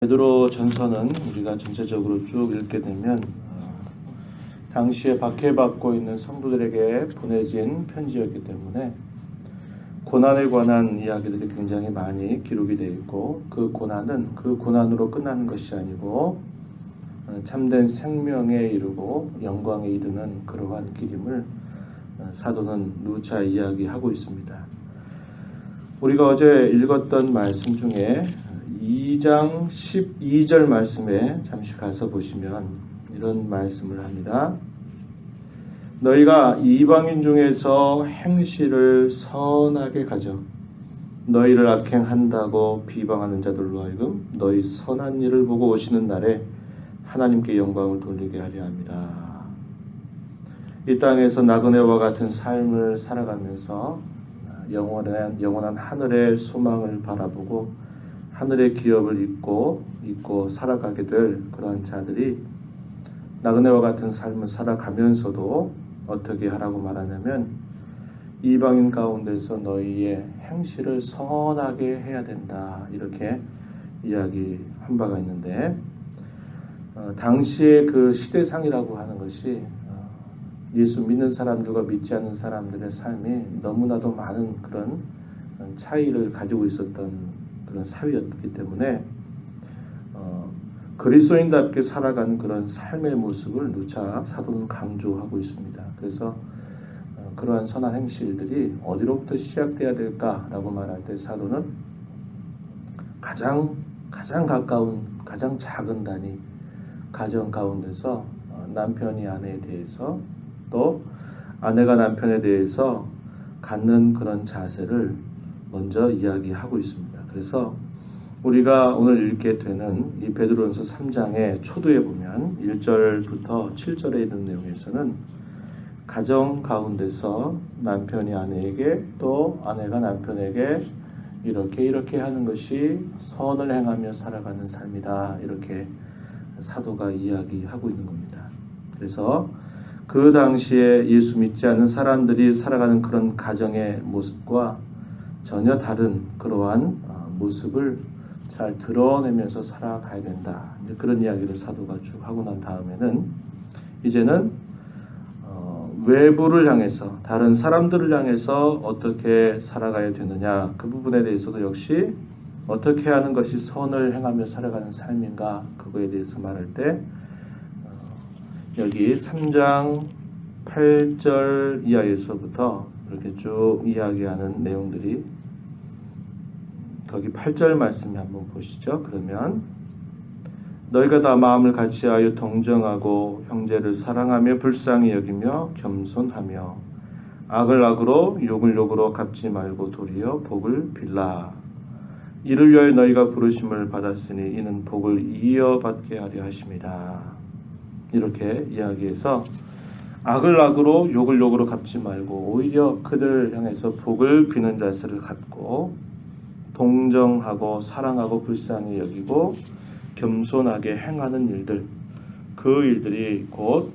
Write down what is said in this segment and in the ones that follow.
베드로 전서는 우리가 전체적으로 쭉 읽게 되면 당시에 박해받고 있는 성도들에게 보내진 편지였기 때문에 고난에 관한 이야기들이 굉장히 많이 기록이 되어 있고, 그 고난은 그 고난으로 끝나는 것이 아니고 참된 생명에 이르고 영광에 이르는 그러한 길임을 사도는 누차 이야기하고 있습니다. 우리가 어제 읽었던 말씀 중에 2장 12절 말씀에 잠시 가서 보시면 이런 말씀을 합니다. 너희가 이방인 중에서 행실을 선하게 가져 너희를 악행한다고 비방하는 자들로 하여금 너희 선한 일을 보고 오시는 날에 하나님께 영광을 돌리게 하려 합니다. 이 땅에서 나그네와 같은 삶을 살아가면서 영원한 하늘의 소망을 바라보고 하늘의 기업을 잊고 살아가게 될 그러한 자들이 나그네와 같은 삶을 살아가면서도 어떻게 하라고 말하냐면, 이방인 가운데서 너희의 행실을 선하게 해야 된다, 이렇게 이야기한 바가 있는데, 당시의 그 시대상이라고 하는 것이 예수 믿는 사람들과 믿지 않는 사람들의 삶이 너무나도 많은 그런 차이를 가지고 있었던 그런 사회였기 때문에 그리스도인답게 살아가는 그런 삶의 모습을 누차 사도는 강조하고 있습니다. 그래서 그러한 선한 행실들이 어디로부터 시작돼야 될까라고 말할 때 사도는 가장 가까운, 가장 작은 단위, 가정 가운데서 남편이 아내에 대해서, 또 아내가 남편에 대해서 갖는 그런 자세를 먼저 이야기하고 있습니다. 그래서 우리가 오늘 읽게 되는 이 베드로전서 3장의 초두에 보면 1절부터 7절에 있는 내용에서는 가정 가운데서 남편이 아내에게, 또 아내가 남편에게 이렇게 하는 것이 선을 행하며 살아가는 삶이다, 이렇게 사도가 이야기하고 있는 겁니다. 그래서 그 당시에 예수 믿지 않는 사람들이 살아가는 그런 가정의 모습과 전혀 다른 그러한 모습을 잘 드러내면서 살아가야 된다, 그런 이야기를 사도가 쭉 하고 난 다음에는 이제는 외부를 향해서, 다른 사람들을 향해서 어떻게 살아가야 되느냐, 그 부분에 대해서도 역시 어떻게 하는 것이 선을 행하며 살아가는 삶인가, 그거에 대해서 말할 때 여기 3장 8절 이하에서부터 이렇게 쭉 이야기하는 내용들이, 거기 8절 말씀을 한번 보시죠. 그러면 너희가 다 마음을 같이하여 동정하고 형제를 사랑하며 불쌍히 여기며 겸손하며 악을 악으로 욕을 욕으로 갚지 말고 도리어 복을 빌라. 이를 위하여 너희가 부르심을 받았으니 이는 복을 이어받게 하려 하심이다. 이렇게 이야기해서 악을 악으로 욕을 욕으로 갚지 말고 오히려 그들을 향해서 복을 비는 자세를 갖고 동정하고 사랑하고 불쌍히 여기고 겸손하게 행하는 일들, 그 일들이 곧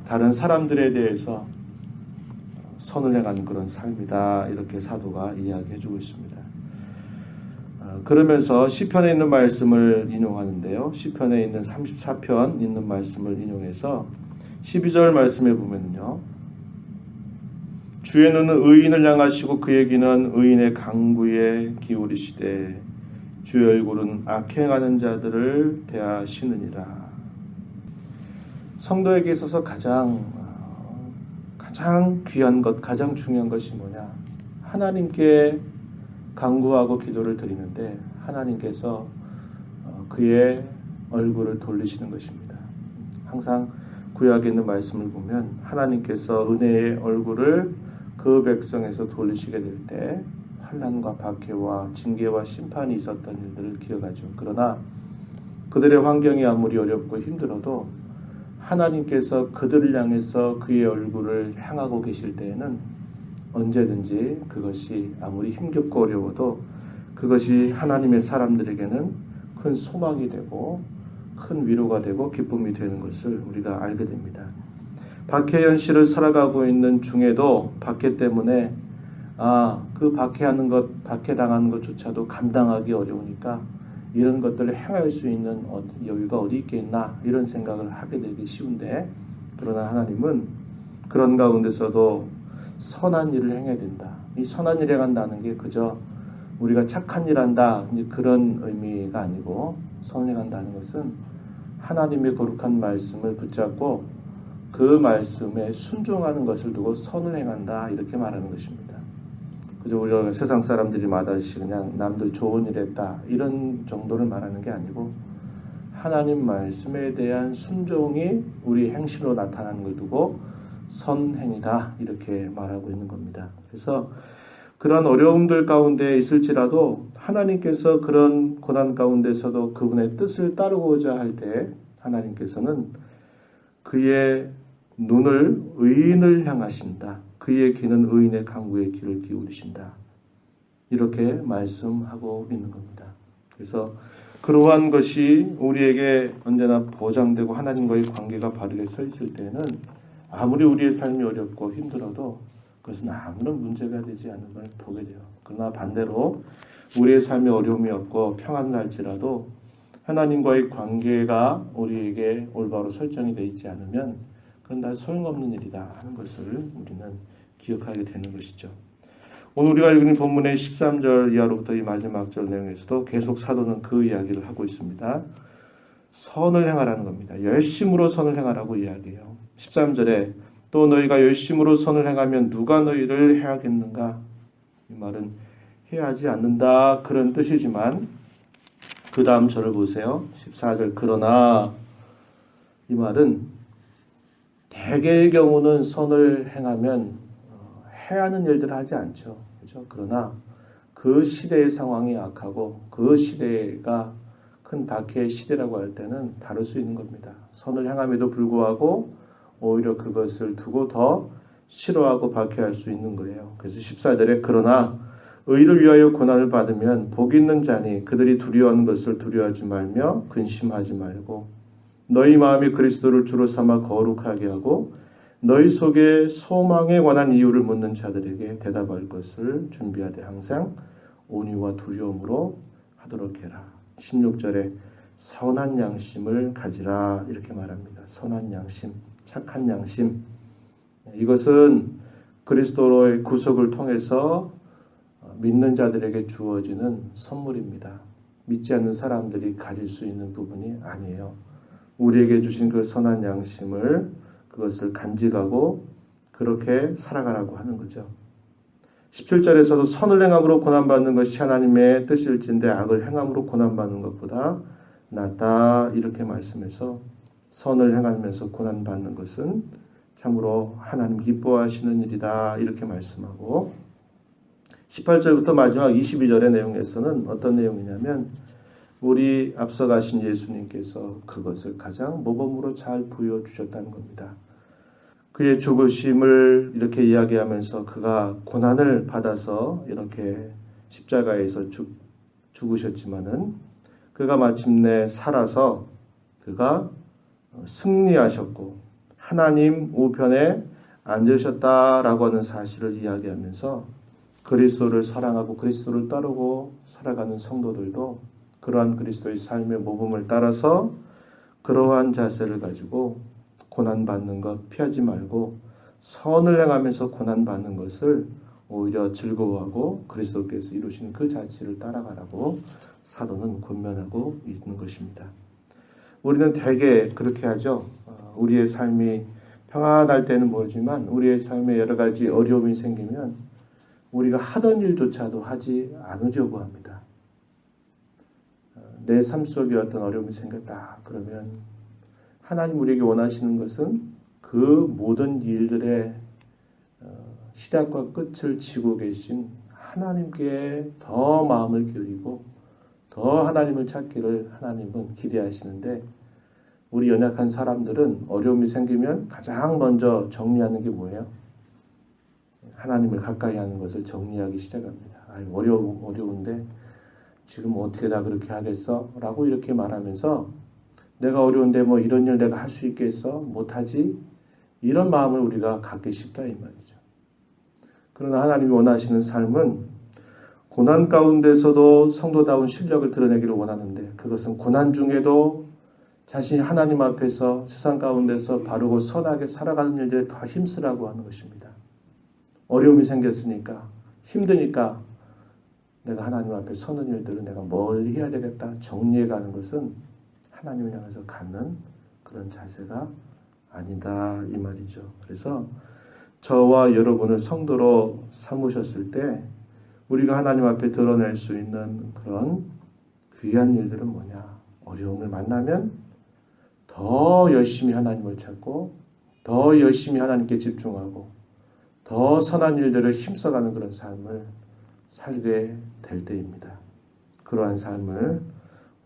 다른 사람들에 대해서 선을 행하는 그런 삶이다, 이렇게 사도가 이야기해주고 있습니다. 그러면서 시편에 있는 말씀을 인용하는데요. 시편에 있는 34편 있는 말씀을 인용해서 12절 말씀에 보면요, 주의 눈은 의인을 향하시고 그의 귀는 의인의 강구에 기울이시되 주의 얼굴은 악행하는 자들을 대하시느니라. 성도에게 있어서 가장 귀한 것, 가장 중요한 것이 뭐냐? 하나님께 간구하고 기도를 드리는데 하나님께서 그의 얼굴을 돌리시는 것입니다. 항상 구약에 있는 말씀을 보면 하나님께서 은혜의 얼굴을 그 백성에서 돌리시게 될 때 환난과 박해와 징계와 심판이 있었던 일들을 기억하죠. 그러나 그들의 환경이 아무리 어렵고 힘들어도 하나님께서 그들을 향해서 그의 얼굴을 향하고 계실 때에는 언제든지 그것이 아무리 힘겹고 어려워도 그것이 하나님의 사람들에게는 큰 소망이 되고 큰 위로가 되고 기쁨이 되는 것을 우리가 알게 됩니다. 박해 현실을 살아가고 있는 중에도 박해 때문에 그 박해당하는 것조차도 감당하기 어려우니까 이런 것들을 행할 수 있는 여유가 어디 있겠나 이런 생각을 하게 되기 쉬운데, 그러나 하나님은 그런 가운데서도 선한 일을 행해야 된다. 이 선한 일을 행한다는 게 그저 우리가 착한 일 한다 그런 의미가 아니고, 선을 행한다는 것은 하나님의 거룩한 말씀을 붙잡고 그 말씀에 순종하는 것을 두고 선을 행한다 이렇게 말하는 것입니다. 그저 우리가 세상 사람들이 마다시 그냥 남들 좋은 일 했다 이런 정도를 말하는 게 아니고, 하나님 말씀에 대한 순종이 우리 행실로 나타나는 걸 두고 선행이다 이렇게 말하고 있는 겁니다. 그래서 그런 어려움들 가운데 있을지라도 하나님께서 그런 고난 가운데서도 그분의 뜻을 따르고자 할 때 하나님께서는 그의 눈을 의인을 향하신다. 그의 귀는 의인의 간구에 귀를 기울이신다. 이렇게 말씀하고 있는 겁니다. 그래서 그러한 것이 우리에게 언제나 보장되고 하나님과의 관계가 바르게 서 있을 때는 아무리 우리의 삶이 어렵고 힘들어도 그것은 아무런 문제가 되지 않는 걸 보게 돼요. 그러나 반대로 우리의 삶에 어려움이 없고 평안할지라도 하나님과의 관계가 우리에게 올바로 설정이 되어 있지 않으면 그건 다 소용없는 일이다 하는 것을 우리는 기억하게 되는 것이죠. 오늘 우리가 읽은 본문의 13절 이하로부터 이 마지막 절 내용에서도 계속 사도는 그 이야기를 하고 있습니다. 선을 행하라는 겁니다. 열심으로 선을 행하라고 이야기해요. 13절에 또 너희가 열심으로 선을 행하면 누가 너희를 해하겠는가? 이 말은 해하지 않는다 그런 뜻이지만 그 다음 절을 보세요. 14절 그러나 이 말은 대개의 경우는 선을 행하면 해하는 일들을 하지 않죠. 그렇죠? 그러나 그 시대의 상황이 악하고 그 시대가 큰 박해의 시대라고 할 때는 다를 수 있는 겁니다. 선을 행함에도 불구하고 오히려 그것을 두고 더 싫어하고 박해할 수 있는 거예요. 그래서 14절에 그러나 의를 위하여 고난을 받으면 복 있는 자니 그들이 두려워하는 것을 두려워하지 말며 근심하지 말고 너희 마음이 그리스도를 주로 삼아 거룩하게 하고 너희 속에 소망에 관한 이유를 묻는 자들에게 대답할 것을 준비하되 항상 온유와 두려움으로 하도록 해라. 16절에 선한 양심을 가지라 이렇게 말합니다. 선한 양심, 착한 양심. 이것은 그리스도의 구속을 통해서 믿는 자들에게 주어지는 선물입니다. 믿지 않는 사람들이 가질 수 있는 부분이 아니에요. 우리에게 주신 그 선한 양심을 그것을 간직하고 그렇게 살아가라고 하는 거죠. 17절에서도 선을 행함으로 고난받는 것이 하나님의 뜻일진데 악을 행함으로 고난받는 것보다 낫다 이렇게 말씀해서 선을 행하면서 고난받는 것은 참으로 하나님 기뻐하시는 일이다 이렇게 말씀하고 18절부터 마지막 22절의 내용에서는 어떤 내용이냐면 우리 앞서 가신 예수님께서 그것을 가장 모범으로 잘 보여주셨다는 겁니다. 그의 죽으심을 이렇게 이야기하면서 그가 고난을 받아서 이렇게 십자가에서 죽으셨지만은 그가 마침내 살아서 그가 승리하셨고 하나님 우편에 앉으셨다라고 하는 사실을 이야기하면서 그리스도를 사랑하고 그리스도를 따르고 살아가는 성도들도 그러한 그리스도의 삶의 모범을 따라서 그러한 자세를 가지고 고난받는 것 피하지 말고 선을 행하면서 고난받는 것을 오히려 즐거워하고 그리스도께서 이루신 그 자체를 따라가라고 사도는 권면하고 있는 것입니다. 우리는 대개 그렇게 하죠. 우리의 삶이 평안할 때는 모르지만 우리의 삶에 여러 가지 어려움이 생기면 우리가 하던 일조차도 하지 않으려고 합니다. 내 삶 속에 어떤 어려움이 생겼다 그러면 하나님 우리에게 원하시는 것은 그 모든 일들의 시작과 끝을 지고 계신 하나님께 더 마음을 기울이고 더 하나님을 찾기를 하나님은 기대하시는데 우리 연약한 사람들은 어려움이 생기면 가장 먼저 정리하는 게 뭐예요? 하나님을 가까이 하는 것을 정리하기 시작합니다. 어려운데 지금 어떻게 다 그렇게 하겠어? 라고 이렇게 말하면서 내가 어려운데 뭐 이런 일 내가 할 수 있겠어? 못하지? 이런 마음을 우리가 갖기 쉽다 이 말이죠. 그러나 하나님이 원하시는 삶은 고난 가운데서도 성도다운 실력을 드러내기를 원하는데 그것은 고난 중에도 자신이 하나님 앞에서 세상 가운데서 바르고 선하게 살아가는 일들에 더 힘쓰라고 하는 것입니다. 어려움이 생겼으니까 힘드니까 내가 하나님 앞에 서는 일들은 내가 뭘 해야 되겠다 정리해가는 것은 하나님을 향해서 갖는 그런 자세가 아니다 이 말이죠. 그래서 저와 여러분을 성도로 삼으셨을 때 우리가 하나님 앞에 드러낼 수 있는 그런 귀한 일들은 뭐냐? 어려움을 만나면 더 열심히 하나님을 찾고 더 열심히 하나님께 집중하고 더 선한 일들을 힘써가는 그런 삶을 살게 될 때입니다. 그러한 삶을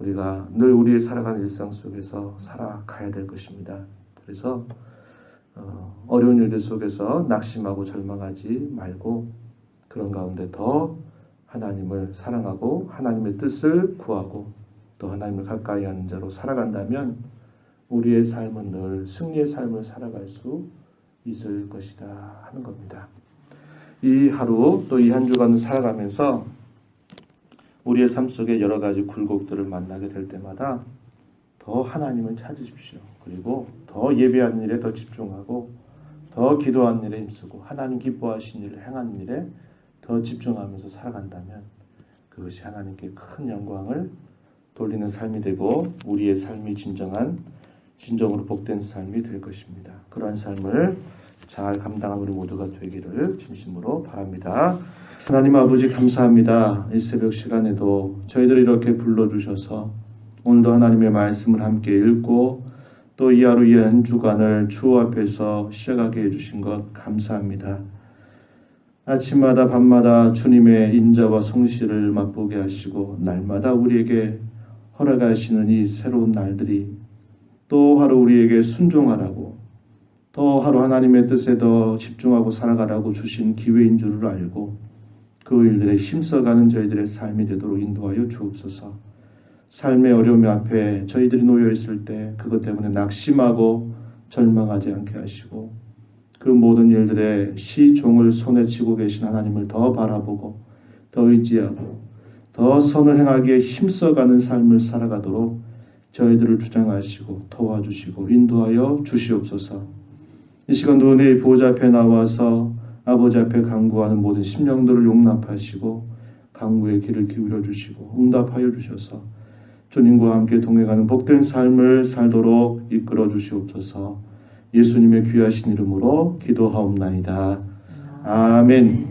우리가 늘 우리의 살아가는 일상 속에서 살아가야 될 것입니다. 그래서 어려운 일들 속에서 낙심하고 절망하지 말고 그런 가운데 더 하나님을 사랑하고 하나님의 뜻을 구하고 또 하나님을 가까이 하는 자로 살아간다면 우리의 삶은 늘 승리의 삶을 살아갈 수 있을 것이다 하는 겁니다. 이 하루 또 이 한 주간 살아가면서 우리의 삶 속에 여러 가지 굴곡들을 만나게 될 때마다 더 하나님을 찾으십시오. 그리고 더 예배하는 일에 더 집중하고 더 기도하는 일에 힘쓰고 하나님 기뻐하시는 일을 행하는 일에 더 집중하면서 살아간다면 그것이 하나님께 큰 영광을 돌리는 삶이 되고 우리의 삶이 진정으로 복된 삶이 될 것입니다. 그러한 삶을 잘 감당한 우리 모두가 되기를 진심으로 바랍니다. 하나님 아버지 감사합니다. 이 새벽 시간에도 저희들을 이렇게 불러주셔서 오늘도 하나님의 말씀을 함께 읽고 또 이 하루 이 한 주간을 주 앞에서 시작하게 해주신 것 감사합니다. 아침마다 밤마다 주님의 인자와 성실을 맛보게 하시고 날마다 우리에게 허락하시는 이 새로운 날들이 또 하루 우리에게 순종하라고 또 하루 하나님의 뜻에 더 집중하고 살아가라고 주신 기회인 줄을 알고 그 일들에 힘써가는 저희들의 삶이 되도록 인도하여 주옵소서. 삶의 어려움 앞에 저희들이 놓여 있을 때 그것 때문에 낙심하고 절망하지 않게 하시고 그 모든 일들에 시종을 손에 쥐고 계신 하나님을 더 바라보고 더 의지하고 더 선을 행하기에 힘써가는 삶을 살아가도록 저희들을 주장하시고 도와주시고 인도하여 주시옵소서. 이 시간도 은혜의 보좌 앞에 나와서 아버지 앞에 간구하는 모든 심령들을 용납하시고 간구의 귀를 기울여 주시고 응답하여 주셔서 주님과 함께 동행하는 복된 삶을 살도록 이끌어 주시옵소서. 예수님의 귀하신 이름으로 기도하옵나이다. 아멘.